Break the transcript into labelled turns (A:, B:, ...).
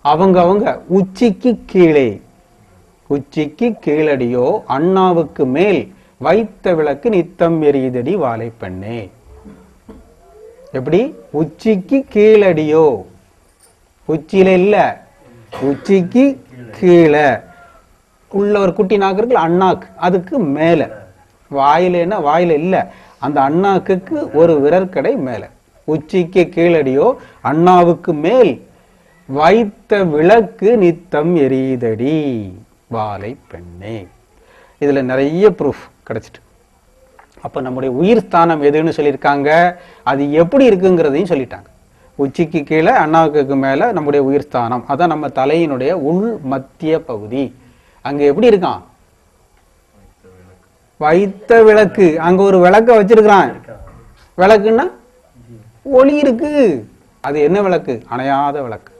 A: அவங்க உச்சிக்கு கீழே, உச்சிக்கு கீழடியோ அண்ணாவுக்கு மேல் வைத்த விளக்கு நித்தம் எரியுதடி வாழை பெண்ணே. எப்படி? உச்சிக்கு கீழடியோ, உச்சியில இல்ல, உச்சிக்கு கீழே உள்ள ஒரு குட்டி நாக்கு இருக்குல்ல அண்ணாக்கு, அதுக்கு மேல, வாயிலன்னா வாயில இல்ல, அந்த அண்ணாக்குக்கு ஒரு விரற்கடை மேல, உச்சிக்கு கீழடியோ அண்ணாவுக்கு மேல் வைத்த விளக்கு நித்தம் எரியுதடி வாழை பெண்ணே. இதுல நிறைய ப்ரூஃப் கிடைச்சிட்டு. அப்ப நம்முடைய உயிர் ஸ்தானம் எதுன்னு சொல்லியிருக்காங்க, அது எப்படி இருக்குங்கிறதையும் சொல்லிட்டாங்க. உச்சிக்கு கீழே அண்ணாவுக்கு மேல நம்முடைய உயிர் ஸ்தானம், அதான் நம்ம தலையினுடைய உள் மத்திய பகுதி. அங்க எப்படி இருக்கான்? வைத்த விளக்கு. அங்க ஒரு விளக்க வச்சிருக்கிறான். விளக்குன்னா ஒளி இருக்கு. அது என்ன விளக்கு? அணையாத விளக்கு.